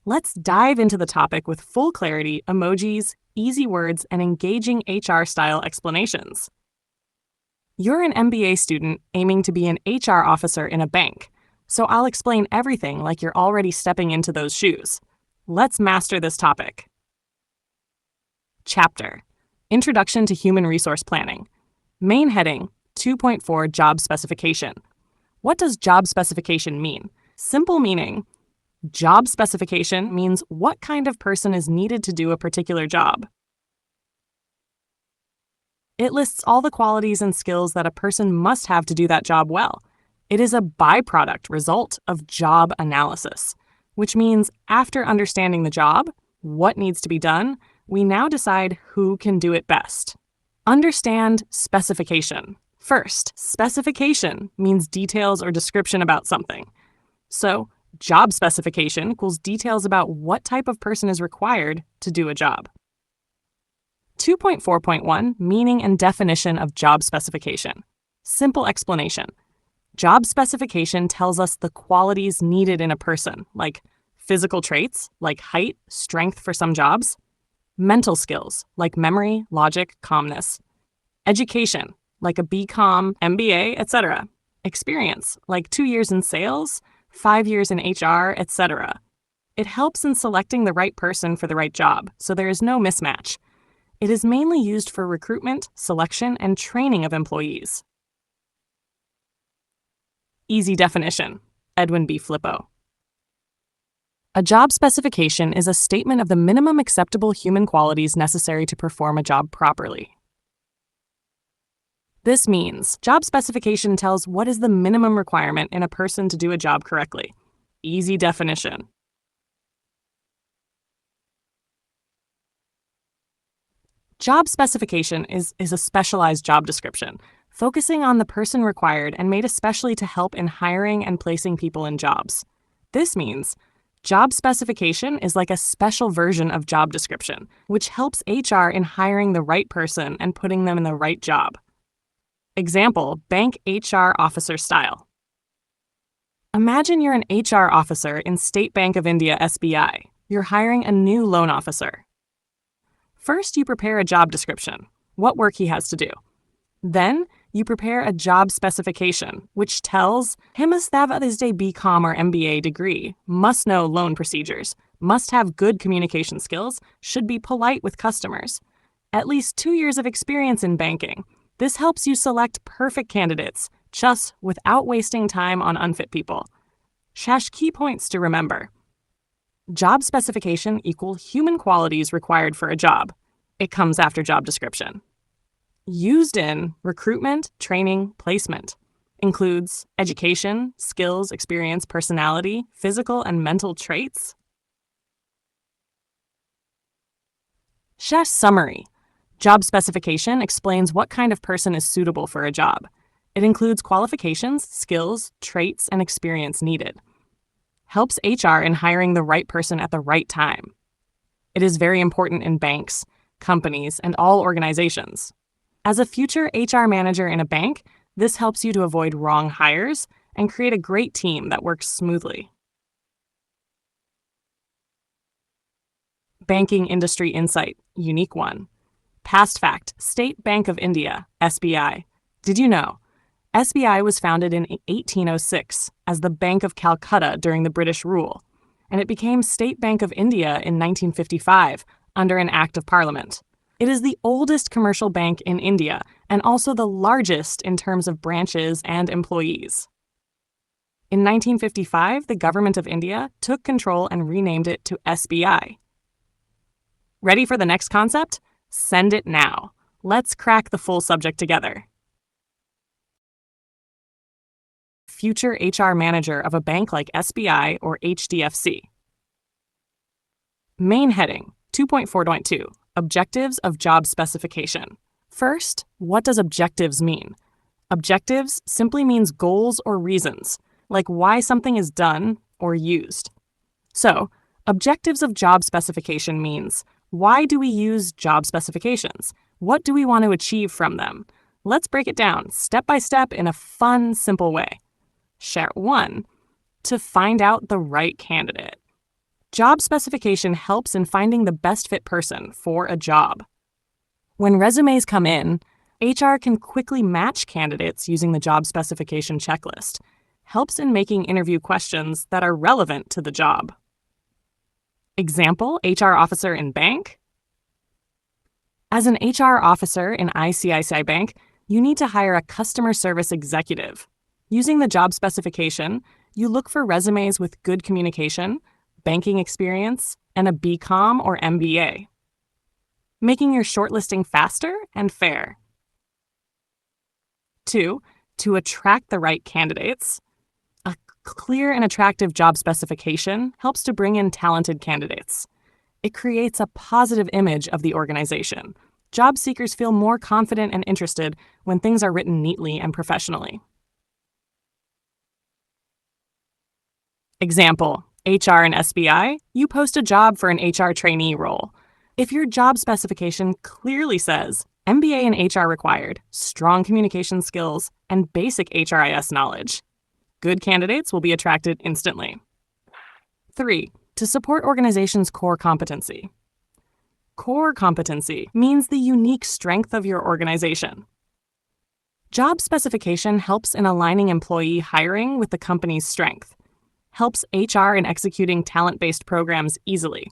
Let's dive into the topic with full clarity, emojis, easy words, and engaging HR-style explanations. You're an MBA student aiming to be an HR officer in a bank, so I'll explain everything like you're already stepping into those shoes. Let's master this topic. Chapter: Introduction to Human Resource Planning. Main heading: 2.4 Job Specification. What does job specification mean? Simple meaning: job specification means what kind of person is needed to do a particular job. It lists all the qualities and skills that a person must have to do that job well. It is a byproduct result of job analysis, which means after understanding the job, what needs to be done, we now decide who can do it best. Understand specification. First, specification means details or description about something. So, job specification equals details about what type of person is required to do a job. 2.4.1 Meaning and definition of job specification. Simple explanation. Job specification tells us the qualities needed in a person, like physical traits, like height, strength for some jobs, mental skills, like memory, logic, calmness, education, like a BCom, MBA, etc., experience, like 2 years in sales, 5 years in HR, etc. It helps in selecting the right person for the right job, so there is no mismatch. It is mainly used for recruitment, selection, and training of employees. Easy definition. Edwin B. Flippo. A job specification is a statement of the minimum acceptable human qualities necessary to perform a job properly. This means job specification tells what is the minimum requirement in a person to do a job correctly. Easy definition. Job specification is a specialized job description, focusing on the person required and made especially to help in hiring and placing people in jobs. This means job specification is like a special version of job description, which helps HR in hiring the right person and putting them in the right job. Example, bank HR officer style. Imagine you're an HR officer in State Bank of India SBI. You're hiring a new loan officer. First, you prepare a job description, what work he has to do. Then, you prepare a job specification, which tells he must have at least a BCom or MBA degree, must know loan procedures, must have good communication skills, should be polite with customers, at least 2 years of experience in banking. This helps you select perfect candidates, just without wasting time on unfit people. Key points to remember. Job specification equal human qualities required for a job. It comes after job description. Used in recruitment, training, placement. Includes education, skills, experience, personality, physical and mental traits. Summary. Job specification explains what kind of person is suitable for a job. It includes qualifications, skills, traits, and experience needed. Helps HR in hiring the right person at the right time. It is very important in banks, companies, and all organizations. As a future HR manager in a bank, this helps you to avoid wrong hires and create a great team that works smoothly. Banking Industry Insight, Unique One. Past fact, State Bank of India, SBI. Did you know? SBI was founded in 1806 as the Bank of Calcutta during the British rule, and it became State Bank of India in 1955 under an Act of Parliament. It is the oldest commercial bank in India and also the largest in terms of branches and employees. In 1955, the government of India took control and renamed it to SBI. Ready for the next concept? Send it now. Let's crack the full subject together. Future HR manager of a bank like SBI or HDFC. Main heading, 2.4.2, Objectives of Job Specification. First, what does objectives mean? Objectives simply means goals or reasons, like why something is done or used. So, objectives of job specification means, why do we use job specifications? What do we want to achieve from them? Let's break it down step by step in a fun, simple way. Share 1. To find out the right candidate. Job specification helps in finding the best fit person for a job. When resumes come in, HR can quickly match candidates using the job specification checklist. Helps in making interview questions that are relevant to the job. Example, HR officer in bank. As an HR officer in ICICI Bank, you need to hire a customer service executive. Using the job specification, you look for resumes with good communication, banking experience, and a BCom or MBA, making your shortlisting faster and fair. 2. To attract the right candidates. A clear and attractive job specification helps to bring in talented candidates. It creates a positive image of the organization. Job seekers feel more confident and interested when things are written neatly and professionally. Example, HR and SBI, you post a job for an HR trainee role. If your job specification clearly says MBA in HR required, strong communication skills, and basic HRIS knowledge, good candidates will be attracted instantly. 3. To support organization's core competency. Core competency means the unique strength of your organization. Job specification helps in aligning employee hiring with the company's strength. Helps HR in executing talent-based programs easily.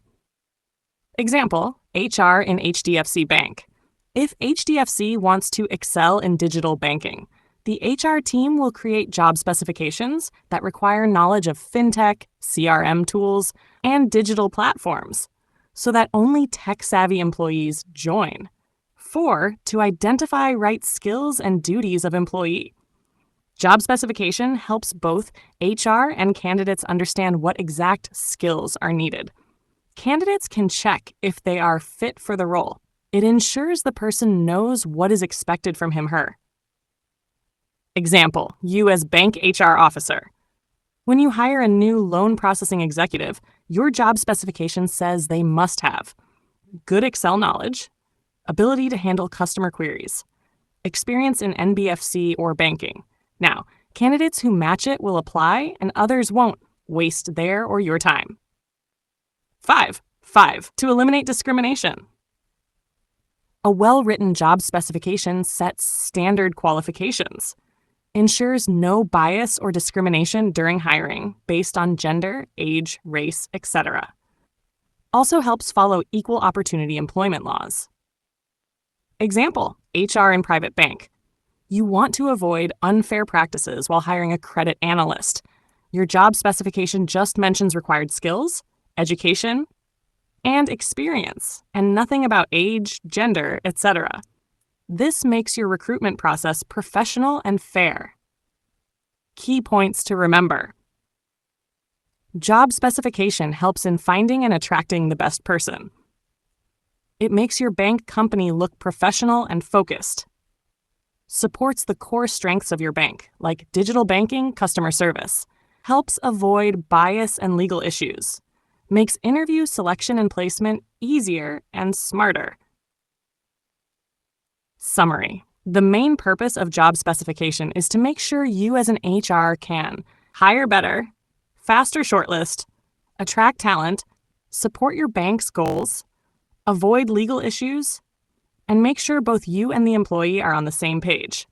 Example, HR in HDFC Bank. If HDFC wants to excel in digital banking, the HR team will create job specifications that require knowledge of fintech, CRM tools, and digital platforms, so that only tech-savvy employees join. 4. To identify right skills and duties of employee. Job specification helps both HR and candidates understand what exact skills are needed. Candidates can check if they are fit for the role. It ensures the person knows what is expected from him/her. Example, you as bank HR officer. When you hire a new loan processing executive, your job specification says they must have good Excel knowledge, ability to handle customer queries, experience in NBFC or banking. Now, candidates who match it will apply and others won't waste their or your time. 5. To eliminate discrimination. A well-written job specification sets standard qualifications, ensures no bias or discrimination during hiring based on gender, age, race, etc. Also helps follow equal opportunity employment laws. Example, HR in private bank. You want to avoid unfair practices while hiring a credit analyst. Your job specification just mentions required skills, education, and experience, and nothing about age, gender, etc. This makes your recruitment process professional and fair. Key points to remember. Job specification helps in finding and attracting the best person. It makes your bank company look professional and focused. Supports the core strengths of your bank, like digital banking, customer service. Helps avoid bias and legal issues. Makes interview selection and placement easier and smarter. Summary. The main purpose of job specification is to make sure you as an HR can hire better, faster shortlist, attract talent, support your bank's goals, avoid legal issues, and make sure both you and the employee are on the same page.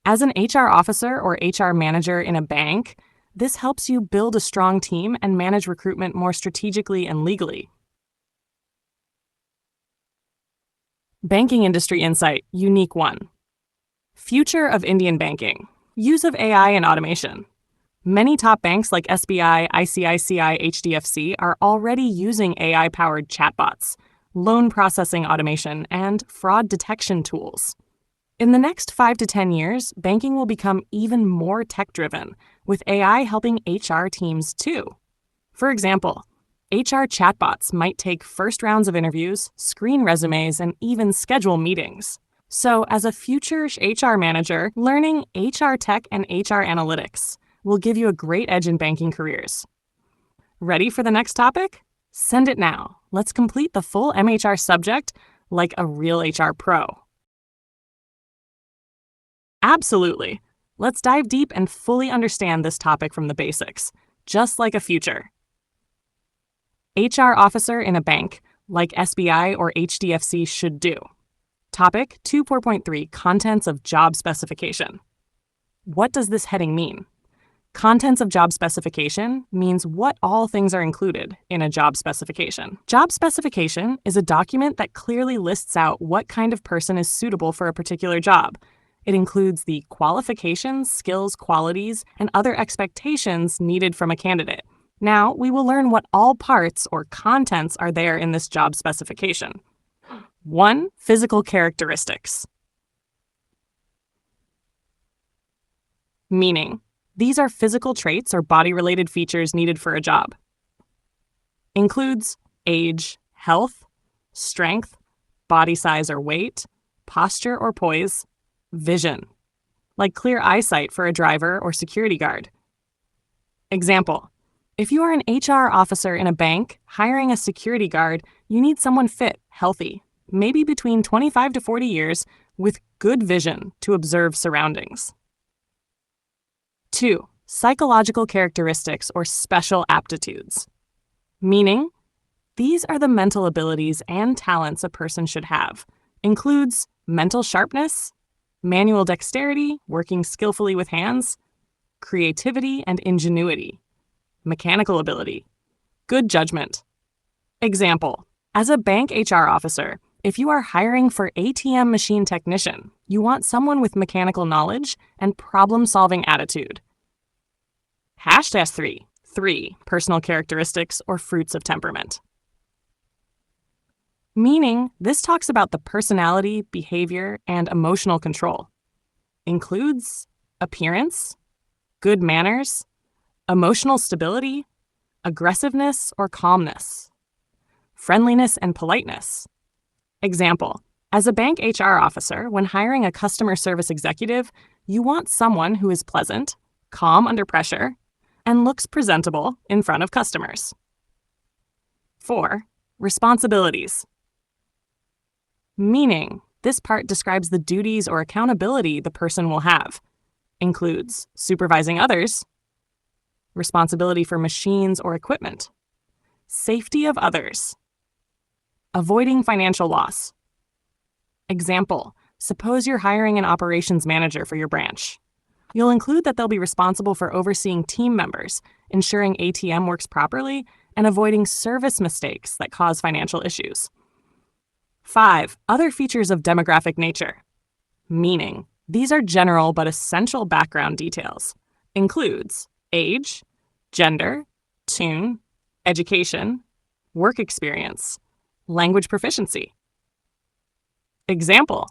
As an HR officer or HR manager in a bank, this helps you build a strong team and manage recruitment more strategically and legally. Banking industry insight, unique one. Future of Indian banking. Use of AI and automation. Many top banks like SBI, ICICI, HDFC are already using AI-powered chatbots, loan processing automation, and fraud detection tools. In the next 5 to 10 years, banking will become even more tech-driven, with AI helping HR teams too. For example, HR chatbots might take first rounds of interviews, screen resumes, and even schedule meetings. So, as a future HR manager, learning HR tech and HR analytics will give you a great edge in banking careers. Ready for the next topic? Send it now. Let's complete the full MHR subject like a real HR pro. Absolutely. Let's dive deep and fully understand this topic from the basics, just like a future. HR officer in a bank, like SBI or HDFC, should do. Topic 2.3 Contents of Job Specification. What does this heading mean? Contents of job specification means what all things are included in a job specification. Job specification is a document that clearly lists out what kind of person is suitable for a particular job. It includes the qualifications, skills, qualities, and other expectations needed from a candidate. Now, we will learn what all parts or contents are there in this job specification. 1. Physical characteristics. Meaning, these are physical traits or body-related features needed for a job. Includes age, health, strength, body size or weight, posture or poise, vision, like clear eyesight for a driver or security guard. Example, if you are an HR officer in a bank hiring a security guard, you need someone fit, healthy, maybe between 25 to 40 years, with good vision to observe surroundings. 2. Psychological characteristics or special aptitudes. Meaning, these are the mental abilities and talents a person should have. Includes mental sharpness, manual dexterity, working skillfully with hands, creativity and ingenuity, mechanical ability, good judgment. Example, as a bank HR officer, if you are hiring for ATM machine technician, you want someone with mechanical knowledge and problem-solving attitude. #3. 3. Personal characteristics or fruits of temperament. Meaning, this talks about the personality, behavior, and emotional control. Includes appearance, good manners, emotional stability, aggressiveness or calmness, friendliness and politeness. Example, as a bank HR officer, when hiring a customer service executive, you want someone who is pleasant, calm under pressure, and looks presentable in front of customers. 4. Responsibilities. Meaning, this part describes the duties or accountability the person will have. Includes supervising others, responsibility for machines or equipment, safety of others, avoiding financial loss. Example, suppose you're hiring an operations manager for your branch. You'll include that they'll be responsible for overseeing team members, ensuring ATM works properly, and avoiding service mistakes that cause financial issues. 5. Other features of demographic nature. Meaning, these are general but essential background details. Includes age, gender, tune, education, work experience, language proficiency. Example,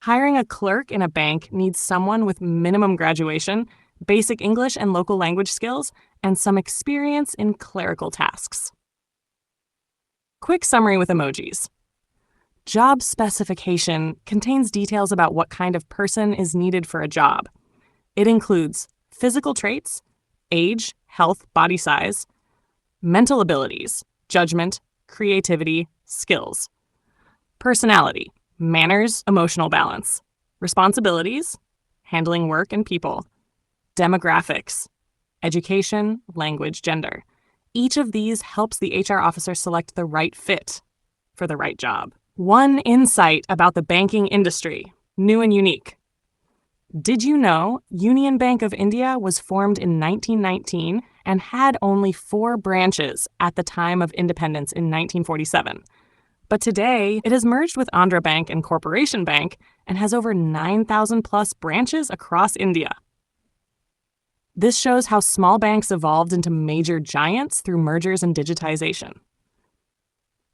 hiring a clerk in a bank needs someone with minimum graduation, basic English and local language skills, and some experience in clerical tasks. Quick summary with emojis. Job specification contains details about what kind of person is needed for a job. It includes physical traits, age, health, body size, mental abilities, judgment, creativity, skills, personality, manners, emotional balance, responsibilities, handling work and people, demographics, education, language, gender. Each of these helps the HR officer select the right fit for the right job. One insight about the banking industry, new and unique. Did you know Union Bank of India was formed in 1919 and had only 4 branches at the time of independence in 1947? But today, it has merged with Andhra Bank and Corporation Bank and has over 9,000 plus branches across India. This shows how small banks evolved into major giants through mergers and digitization.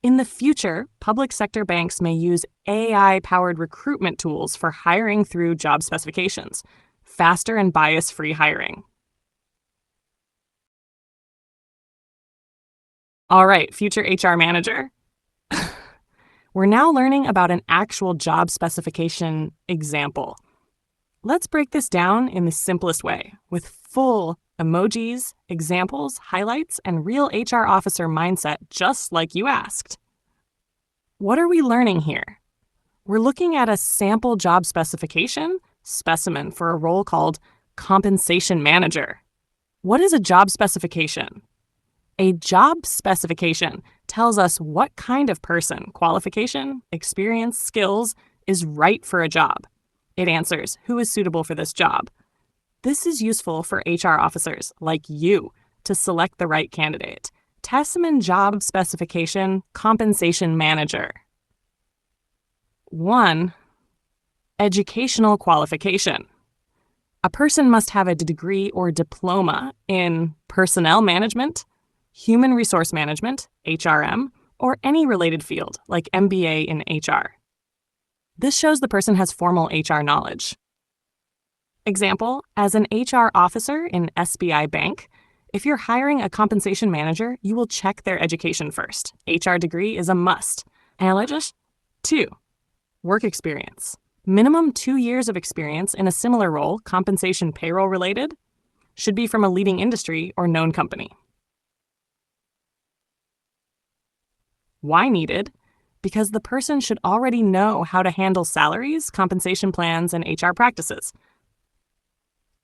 In the future, public sector banks may use AI-powered recruitment tools for hiring through job specifications, faster and bias-free hiring. All right, future HR manager. We're now learning about an actual job specification example. Let's break this down in the simplest way, with full emojis, examples, highlights, and real HR officer mindset, just like you asked. What are we learning here? We're looking at a sample job specification specimen for a role called compensation manager. What is a job specification? A job specification tells us what kind of person, qualification, experience, skills is right for a job. It answers who is suitable for this job. This is useful for HR officers like you to select the right candidate. Tasman Job Specification Compensation Manager. 1. Educational qualification. A person must have a degree or diploma in personnel management, human resource management, HRM, or any related field like MBA in HR. This shows the person has formal HR knowledge. Example, as an HR officer in SBI Bank, if you're hiring a compensation manager, you will check their education first. HR degree is a must. Analogous? 2. Work experience. Minimum 2 years of experience in a similar role, compensation payroll related, should be from a leading industry or known company. Why needed? Because the person should already know how to handle salaries, compensation plans, and HR practices.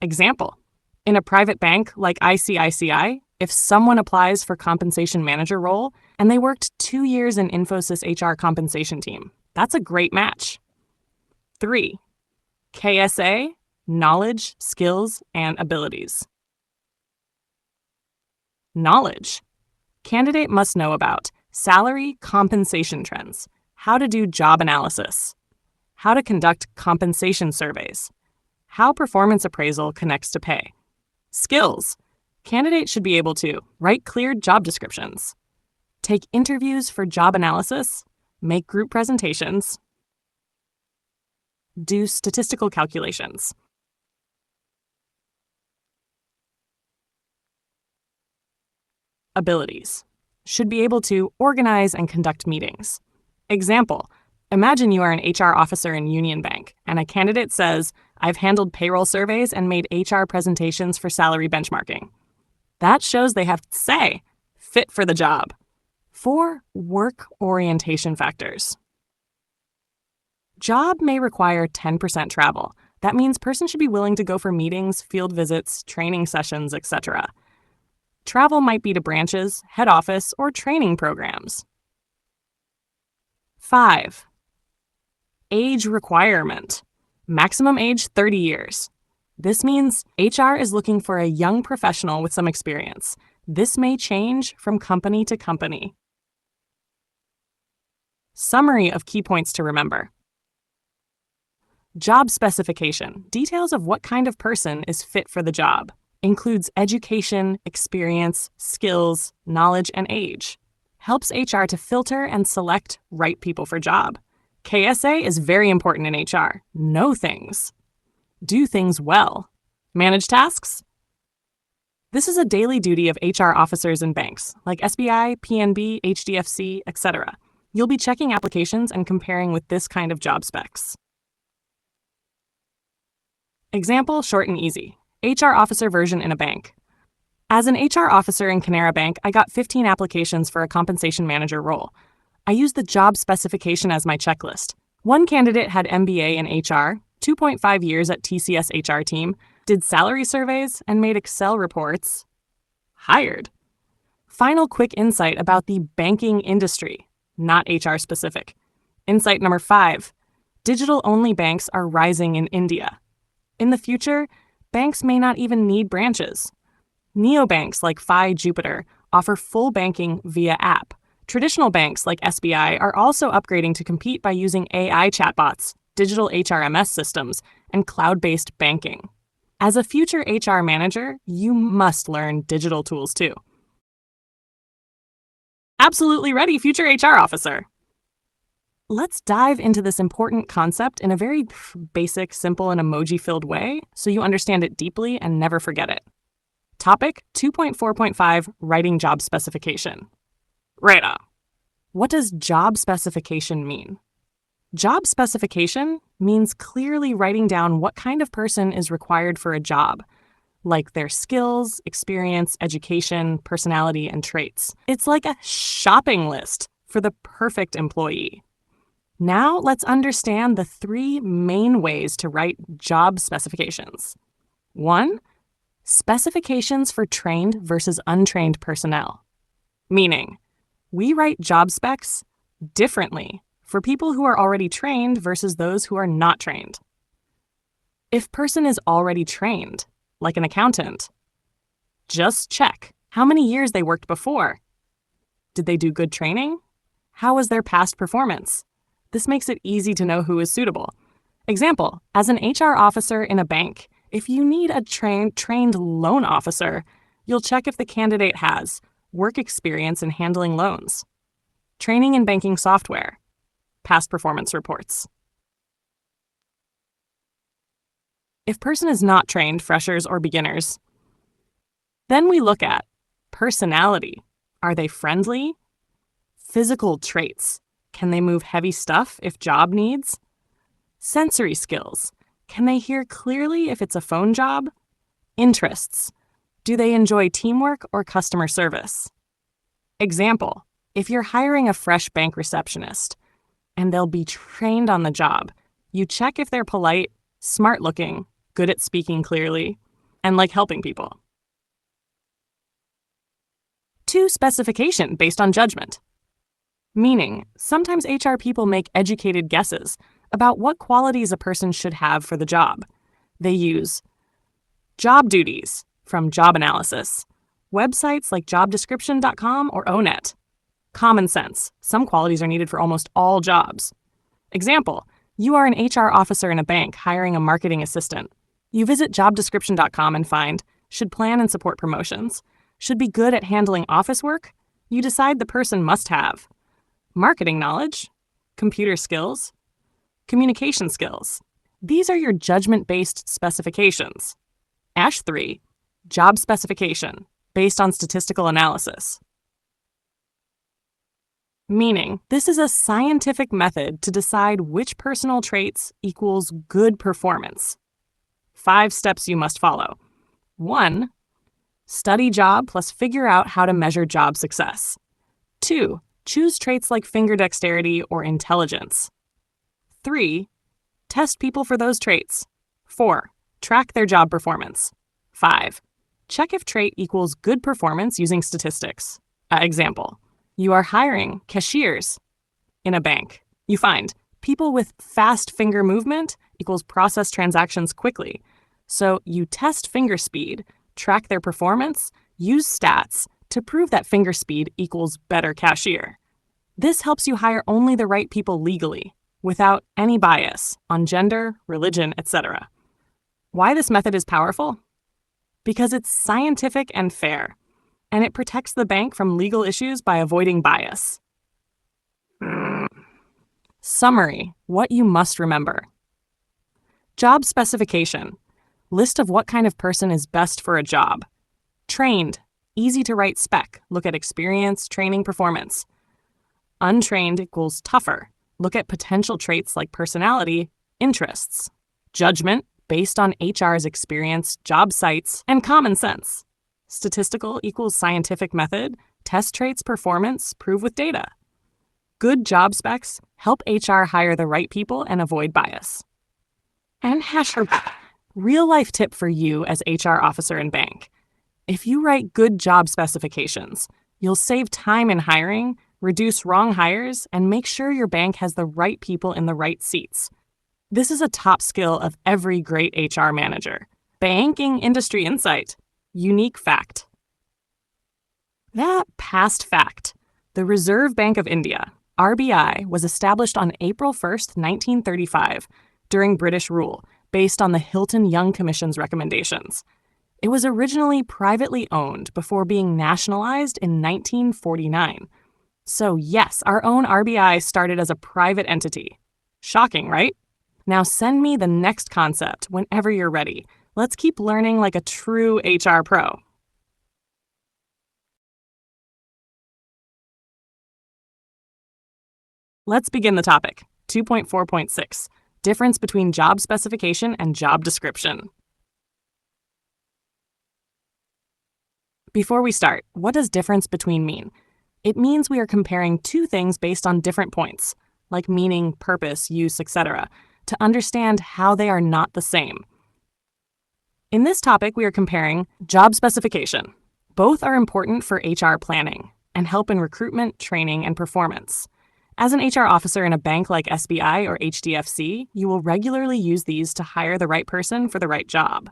Example, in a private bank like ICICI, if someone applies for compensation manager role and they worked 2 years in Infosys HR compensation team, that's a great match. 3. KSA, knowledge, skills, and abilities. Knowledge. Candidate must know about salary compensation trends, how to do job analysis, how to conduct compensation surveys, how performance appraisal connects to pay. Skills. Candidates should be able to write clear job descriptions, take interviews for job analysis, make group presentations, do statistical calculations. Abilities. Should be able to organize and conduct meetings. Example, imagine you are an HR officer in Union Bank, and a candidate says, I've handled payroll surveys and made HR presentations for salary benchmarking. That shows they have say, fit for the job. 4. Work orientation factors. Job may require 10% travel. That means person should be willing to go for meetings, field visits, training sessions, etc. Travel might be to branches, head office, or training programs. 5. Age requirement. Maximum age 30 years. This means HR is looking for a young professional with some experience. This may change from company to company. Summary of key points to remember. Job specification. Details of what kind of person is fit for the job. Includes education, experience, skills, knowledge, and age. Helps HR to filter and select right people for job. KSA is very important in HR. Know things. Do things well. Manage tasks. This is a daily duty of HR officers in banks, like SBI, PNB, HDFC, etc. You'll be checking applications and comparing with this kind of job specs. Example, short and easy. HR officer version in a bank. As an HR officer in Canara Bank, I got 15 applications for a compensation manager role. I used the job specification as my checklist. One candidate had MBA in HR, 2.5 years at TCS HR team, did salary surveys, and made Excel reports. Hired. Final quick insight about the banking industry, not HR specific. Insight number 5. Digital-only banks are rising in India. In the future, banks may not even need branches. Neobanks like Phi Jupiter offer full banking via app. Traditional banks like SBI are also upgrading to compete by using AI chatbots, digital HRMS systems, and cloud-based banking. As a future HR manager, you must learn digital tools too. Absolutely ready, future HR officer! Let's dive into this important concept in a very basic, simple, and emoji-filled way so you understand it deeply and never forget it. Topic 2.4.5 Writing Job Specification. Right on. What does job specification mean? Job specification means clearly writing down what kind of person is required for a job, like their skills, experience, education, personality, and traits. It's like a shopping list for the perfect employee. Now let's understand the 3 main ways to write job specifications. 1. Specifications for trained versus untrained personnel. Meaning, we write job specs differently for people who are already trained versus those who are not trained. If person is already trained, like an accountant, just check how many years they worked before. Did they do good training? How was their past performance? This makes it easy to know who is suitable. Example, as an HR officer in a bank, if you need a trained loan officer, you'll check if the candidate has work experience in handling loans, training in banking software, past performance reports. If person is not trained, freshers or beginners, then we look at personality. Are they friendly? Physical traits. Can they move heavy stuff if job needs? Sensory skills. Can they hear clearly if it's a phone job? Interests. Do they enjoy teamwork or customer service? Example, if you're hiring a fresh bank receptionist and they'll be trained on the job, you check if they're polite, smart looking, good at speaking clearly, and like helping people. 2, specification based on judgment. Meaning, sometimes HR people make educated guesses about what qualities a person should have for the job. They use job duties from Job Analysis, websites like jobdescription.com or ONET. Common sense. Some qualities are needed for almost all jobs. Example, you are an HR officer in a bank hiring a marketing assistant. You visit jobdescription.com and find should plan and support promotions, should be good at handling office work. You decide the person must have marketing knowledge, computer skills, communication skills. These are your judgment-based specifications. Ash 3, job specification, based on statistical analysis. Meaning, this is a scientific method to decide which personal traits equals good performance. 5 steps you must follow. 1, study job plus figure out how to measure job success. 2, choose traits like finger dexterity or intelligence. 3, test people for those traits. 4, track their job performance. 5, check if trait equals good performance using statistics. Example, you are hiring cashiers in a bank. You find people with fast finger movement equals process transactions quickly. So you test finger speed, track their performance, use stats to prove that finger speed equals better cashier. This helps you hire only the right people legally, without any bias on gender, religion, etc. Why this method is powerful? Because it's scientific and fair, and it protects the bank from legal issues by avoiding bias. Summary, what you must remember. Job specification, list of what kind of person is best for a job. Trained, easy to write spec, look at experience, training, performance. Untrained equals tougher, look at potential traits like personality, interests. Judgment, based on HR's experience, job sites, and common sense. Statistical equals scientific method, test traits, performance, prove with data. Good job specs help HR hire the right people and avoid bias. And real-life tip for you as HR officer in bank. If you write good job specifications, you'll save time in hiring, reduce wrong hires, and make sure your bank has the right people in the right seats. This is a top skill of every great HR manager. Banking industry insight. Unique fact. That past fact. The Reserve Bank of India, RBI, was established on April 1st, 1935, during British rule, based on the Hilton Young Commission's recommendations. It was originally privately owned before being nationalized in 1949. So yes, our own RBI started as a private entity. Shocking, right? Now send me the next concept whenever you're ready. Let's keep learning like a true HR pro. Let's begin the topic. 2.4.6, difference between job specification and job description. Before we start, what does difference between mean? It means we are comparing two things based on different points, like meaning, purpose, use, etc., to understand how they are not the same. In this topic, we are comparing job specification. Both are important for HR planning. and help in recruitment, training, and performance. As an HR officer in a bank like SBI or HDFC, you will regularly use these to hire the right person for the right job.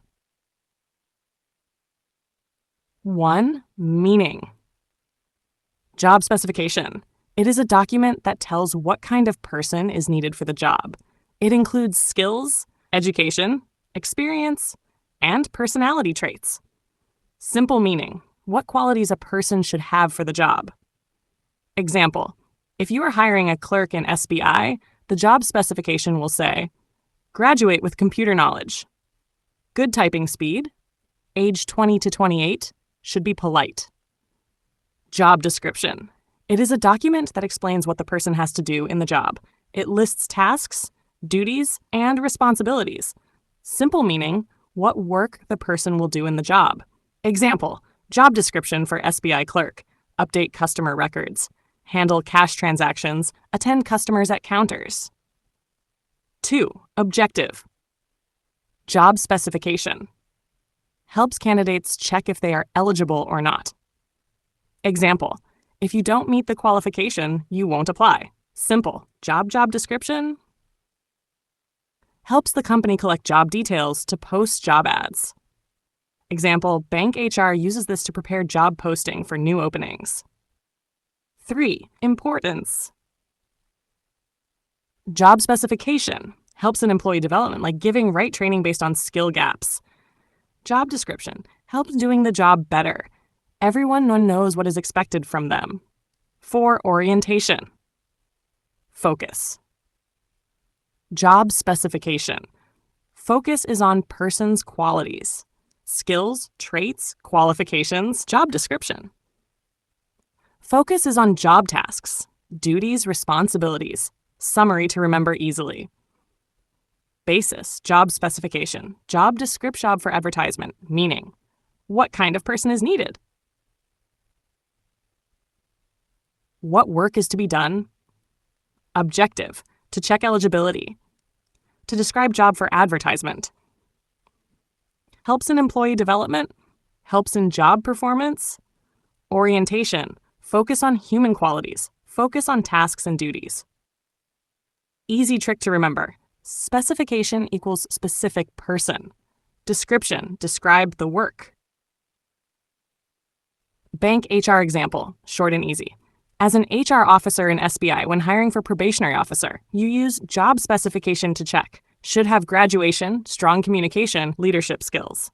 1. Meaning. Job specification. It is a document that tells what kind of person is needed for the job. It includes skills, education, experience, and personality traits. Simple meaning. What qualities a person should have for the job. Example. If you are hiring a clerk in SBI, the job specification will say, graduate with computer knowledge, good typing speed, age 20 to 28, should be polite. Job description. It is a document that explains what the person has to do in the job. It lists tasks, duties, and responsibilities. Simple meaning, what work the person will do in the job. Example, job description for SBI clerk, update customer records, handle cash transactions, attend customers at counters. 2. Objective. Job specification. Helps candidates check if they are eligible or not. Example, if you don't meet the qualification, you won't apply. Simple. Job description. Helps the company collect job details to post job ads. Example, bank HR uses this to prepare job posting for new openings. 3. Importance. Job specification helps in employee development, like giving right training based on skill gaps. Job description helps doing the job better. Everyone knows what is expected from them. 4. Orientation. Focus. Job specification. Focus is on person's qualities, skills, traits, qualifications, job description. Focus is on job tasks, duties, responsibilities, summary to remember easily. Basis, job specification, job description for advertisement, meaning, what kind of person is needed? What work is to be done? Objective, to check eligibility. To describe job for advertisement. Helps in employee development. Helps in job performance. Orientation, focus on human qualities. Focus on tasks and duties. Easy trick to remember. Specification equals specific person. Description, describe the work. Bank HR example, short and easy. As an HR officer in SBI, when hiring for probationary officer, you use job specification to check. Should have graduation, strong communication, leadership skills.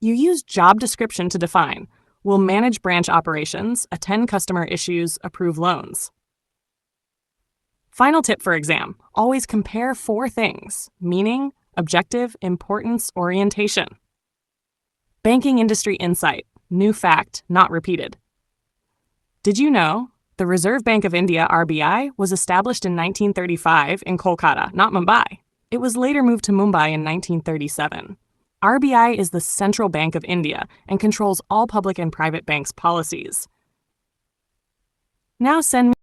You use job description to define. Will manage branch operations, attend customer issues, approve loans. Final tip for exam, always compare 4 things: meaning, objective, importance, orientation. Banking industry insight, new fact, not repeated. Did you know the Reserve Bank of India, RBI, was established in 1935 in Kolkata, not Mumbai? It was later moved to Mumbai in 1937. RBI is the central bank of India and controls all public and private banks' policies. Now send me